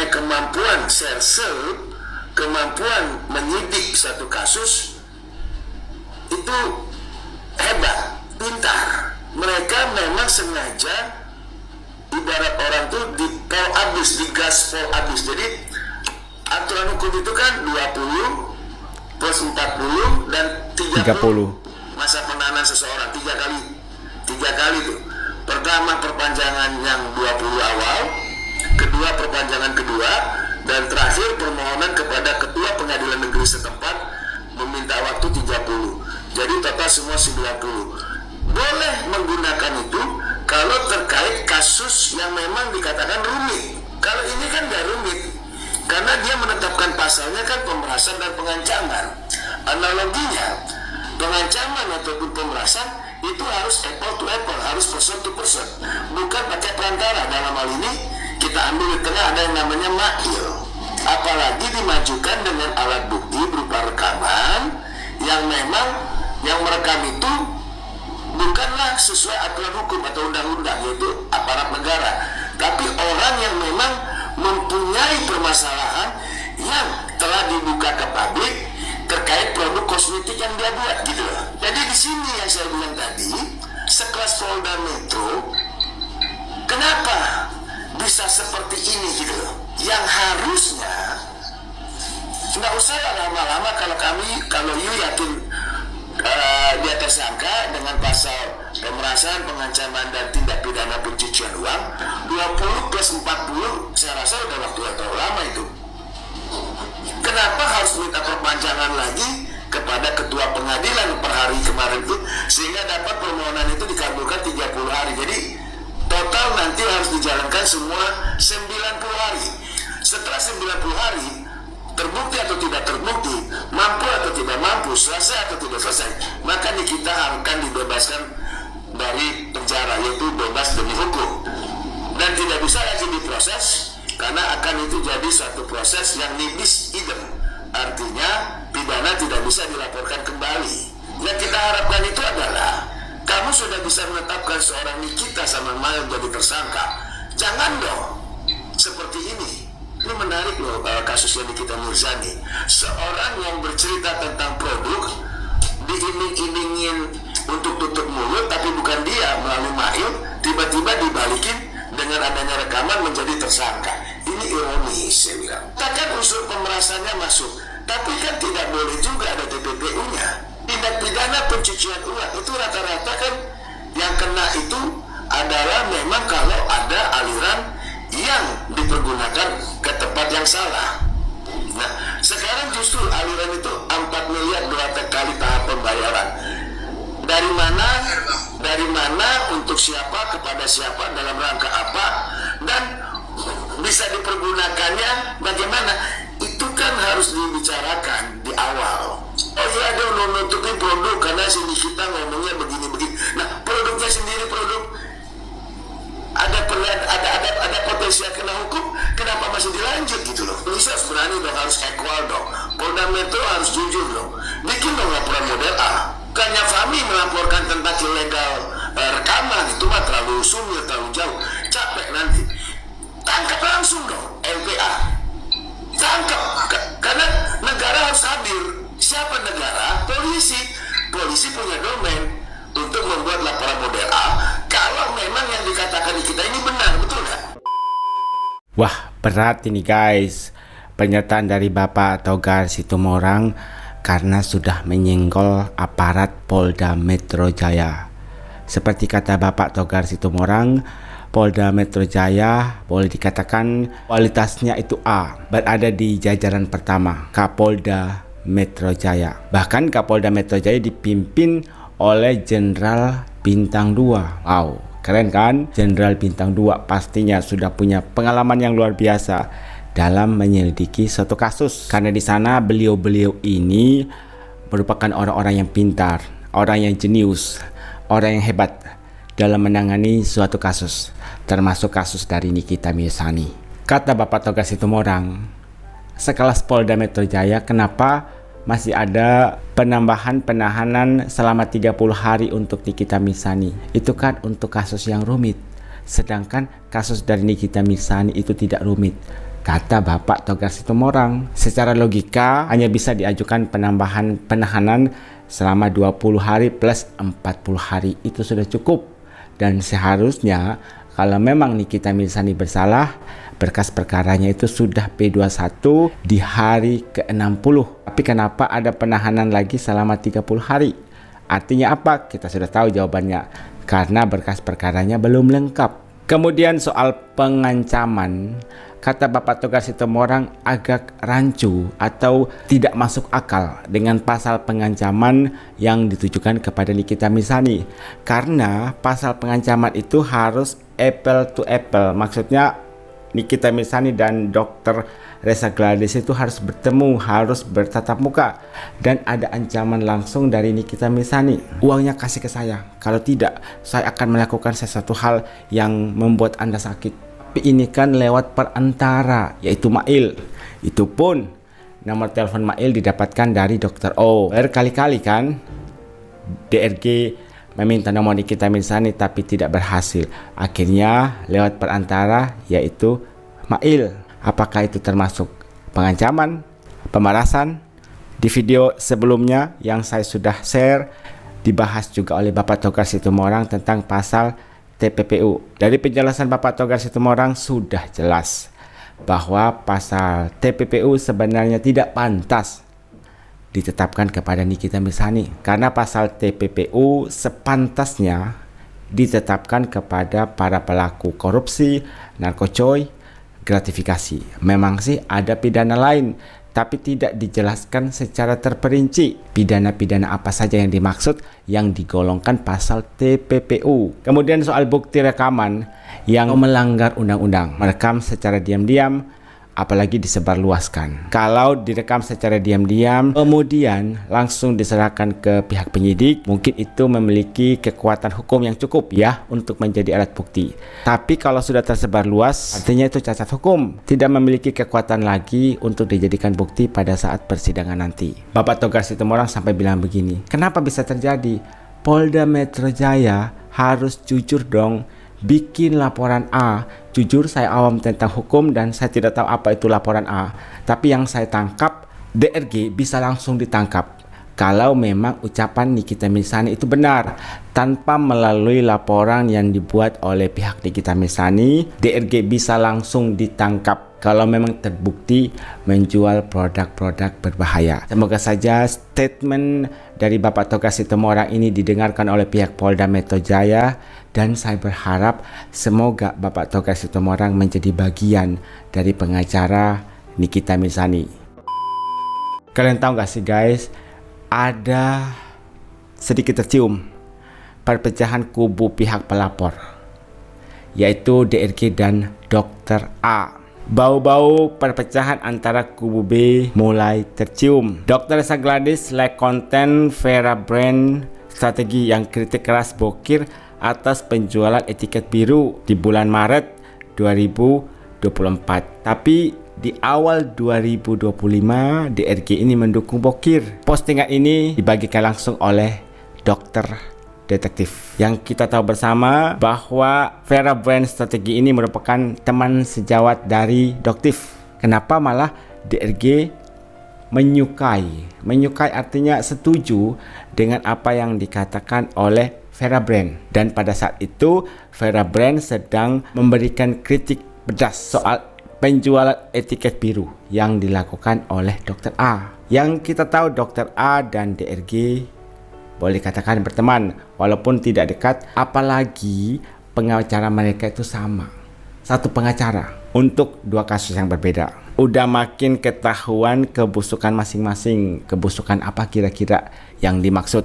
kemampuan serse, kemampuan menyidik satu kasus itu hebat, pintar. Mereka memang sengaja, ibarat orang tuh di pol abis, di gas pol abis. Jadi aturan hukum itu kan 20 plus 40 dan 30 masa penahanan seseorang, tiga kali tuh. Pertama perpanjangan yang 20 awal, kedua perpanjangan kedua, dan terakhir permohonan kepada ketua pengadilan negeri setempat meminta waktu 30. Jadi total semua 90. Boleh menggunakan itu kalau terkait kasus yang memang dikatakan rumit. Kalau ini kan gak rumit, karena dia menetapkan pasalnya kan pemerasan dan pengancaman. Analoginya, pengancaman ataupun pemerasan itu harus apple to apple, harus person to person, bukan pakai perantara. Dalam hal ini kita ambil di tengah ada yang namanya mail, apalagi dimajukan dengan alat bukti berupa rekaman yang memang yang merekam itu bukanlah sesuai aturan hukum atau undang-undang, yaitu aparat negara, tapi orang yang memang mempunyai permasalahan yang telah dibuka ke publik terkait produk kosmetik yang dia buat, gitu loh. Jadi di sini yang saya bilang tadi, sekelas Polda Metro, kenapa bisa seperti ini, gitu loh? Yang harusnya nggak usah lama-lama. Kalau you yakin dia tersangka dengan pasal pemerasan, pengancaman, dan tindak pidana pencucian uang, 20 plus 40, saya rasa udah waktu yang terlalu lama itu. Kenapa harus minta perpanjangan lagi kepada ketua pengadilan per hari kemarin itu, sehingga dapat permohonan itu dikabulkan 30 hari. Jadi total nanti harus dijalankan semua 90 hari. Setelah 90 hari, terbukti atau tidak terbukti, mampu atau tidak mampu, selesai atau tidak selesai, maka kita akan dibebaskan dari penjara, yaitu bebas demi hukum, dan tidak bisa lagi diproses, karena akan itu jadi suatu proses yang nibis idem, artinya pidana tidak bisa dilaporkan kembali. Yang kita harapkan itu adalah kamu sudah bisa menetapkan seorang Nikita Samanmaya menjadi tersangka, jangan dong seperti ini. Ini menarik loh kasusnya Nikita Mirzani, seorang yang bercerita tentang produk, diiming-imingin untuk tutup mulut, tapi bukan dia, melalui mail, tiba-tiba dibalikin dengan adanya rekaman menjadi tersangka. Ini ironis, saya bilang. Takkan unsur pemerasannya masuk, tapi kan tidak boleh juga ada TPPU-nya. Tindak pidana pencucian uang itu rata-rata kan yang kena itu adalah memang kalau ada aliran yang dipergunakan ke tempat yang salah. Nah, sekarang justru aliran itu 4 miliar 2 kali tahap pembayaran. Dari mana, untuk siapa, kepada siapa, dalam rangka apa, dan bisa dipergunakannya bagaimana, itu kan harus dibicarakan di awal. Oh iya, ada nutupin produk karena sini kita ngomongnya begini-begini. Nah, produknya sendiri ada potensi kena hukum, kenapa masih dilanjut, gitu loh. Polisi harus berani dong, harus equal dong. Polda Metro harus jujur dong, bikin dong laporan model A. Bukannya Fahmi melaporkan tentang ilegal rekaman, itu mah terlalu sumir, terlalu jauh, capek nanti. Tangkap langsung dong LPA, tangkap, karena negara harus hadir. Siapa negara? Polisi punya domain untuk membuat laporan model A kalau memang yang dikatakan di kita ini benar, betul nggak? Wah, berat ini guys, pernyataan dari Bapak Togar Situmorang karena sudah menyenggol aparat Polda Metro Jaya. Seperti kata Bapak Togar Situmorang, Polda Metro Jaya boleh dikatakan kualitasnya itu A, berada di jajaran pertama, Kapolda Metro Jaya. Bahkan Kapolda Metro Jaya dipimpin oleh Jenderal Bintang 2. Wow, keren kan? Jenderal Bintang 2 pastinya sudah punya pengalaman yang luar biasa dalam menyelidiki suatu kasus. Karena di sana beliau-beliau ini merupakan orang-orang yang pintar, orang yang jenius, orang yang hebat dalam menangani suatu kasus, termasuk kasus dari Nikita Mirzani. Kata Bapak Togar Situmorang, sekelas Polda Metro Jaya, kenapa masih ada penambahan penahanan selama 30 hari untuk Nikita Mirzani? Itu kan untuk kasus yang rumit. Sedangkan kasus dari Nikita Mirzani itu tidak rumit. kata Bapak Togar Situmorang. Secara logika hanya bisa diajukan penambahan penahanan selama 20 hari plus 40 hari, itu sudah cukup. Dan seharusnya kalau memang Nikita Mirzani bersalah, berkas perkaranya itu sudah P21 di hari ke-60. Tapi kenapa ada penahanan lagi selama 30 hari? Artinya apa? Kita sudah tahu jawabannya. Karena berkas perkaranya belum lengkap. Kemudian soal pengancaman, kata Bapak Togar Situmorang agak rancu atau tidak masuk akal dengan pasal pengancaman yang ditujukan kepada Nikita Mirzani. Karena pasal pengancaman itu harus apple to apple. Maksudnya Nikita Mirzani dan Dr. Reza Gladys itu harus bertemu, harus bertatap muka, dan ada ancaman langsung dari Nikita Mirzani. Uangnya kasih ke saya, kalau tidak saya akan melakukan sesuatu hal yang membuat Anda sakit. Tapi ini kan lewat perantara, yaitu Mail. Itu pun nomor telepon Mail didapatkan dari Dr. O. Berkali-kali kan DRG meminta nomor Nikita Mirzani tapi tidak berhasil. Akhirnya lewat perantara, yaitu Mail. Apakah itu termasuk pengancaman, pemerasan? Di video sebelumnya yang saya sudah share, dibahas juga oleh Bapak Togar Situmorang tentang pasal TPPU. Dari penjelasan Bapak Togar Situmorang sudah jelas bahwa pasal TPPU sebenarnya tidak pantas ditetapkan kepada Nikita Mirzani, karena pasal TPPU sepantasnya ditetapkan kepada para pelaku korupsi, narkocoy, gratifikasi. Memang sih ada pidana lain, tapi tidak dijelaskan secara terperinci pidana-pidana apa saja yang dimaksud yang digolongkan pasal TPPU. Kemudian soal bukti rekaman yang melanggar undang-undang, merekam secara diam-diam, apalagi disebarluaskan. Kalau direkam secara diam-diam kemudian langsung diserahkan ke pihak penyidik, mungkin itu memiliki kekuatan hukum yang cukup ya untuk menjadi alat bukti. Tapi kalau sudah tersebar luas, artinya itu cacat hukum, tidak memiliki kekuatan lagi untuk dijadikan bukti pada saat persidangan nanti. Bapak Togar Situmorang sampai bilang begini, kenapa bisa terjadi? Polda Metro Jaya harus jujur dong, bikin laporan A. Jujur saya awam tentang hukum dan saya tidak tahu apa itu laporan A. Tapi yang saya tangkap, DRG bisa langsung ditangkap kalau memang ucapan Nikita Mirzani itu benar. Tanpa melalui laporan yang dibuat oleh pihak Nikita Mirzani, DRG bisa langsung ditangkap kalau memang terbukti menjual produk-produk berbahaya. Semoga saja statement dari Bapak Togar Situmorang ini didengarkan oleh pihak Polda Metro Jaya, dan saya berharap semoga Bapak Togar Situmorang menjadi bagian dari pengacara Nikita Mirzani. Kalian tahu gak sih guys, ada sedikit tercium perpecahan kubu pihak pelapor, yaitu DRG dan Dr. A. Bau-bau perpecahan antara kubu B mulai tercium. Dr. Reza Gladys like konten Vera Brand strategi yang kritik keras Bokir atas penjualan etiket biru di bulan Maret 2024. Tapi di awal 2025 DRG ini mendukung Bokir. Postingan ini dibagikan langsung oleh Dr. Detektif. Yang kita tahu bersama bahwa Vera Brand strategi ini merupakan teman sejawat dari Doktif. Kenapa malah DRG menyukai? Menyukai artinya setuju dengan apa yang dikatakan oleh Vera Brand. Dan pada saat itu Vera Brand sedang memberikan kritik pedas soal penjualan etiket biru yang dilakukan oleh Dr. A. Yang kita tahu Dr. A dan DRG boleh katakan berteman walaupun tidak dekat, apalagi pengacara mereka itu sama, satu pengacara untuk dua kasus yang berbeda. Udah makin ketahuan kebusukan masing-masing. Kebusukan apa kira-kira yang dimaksud?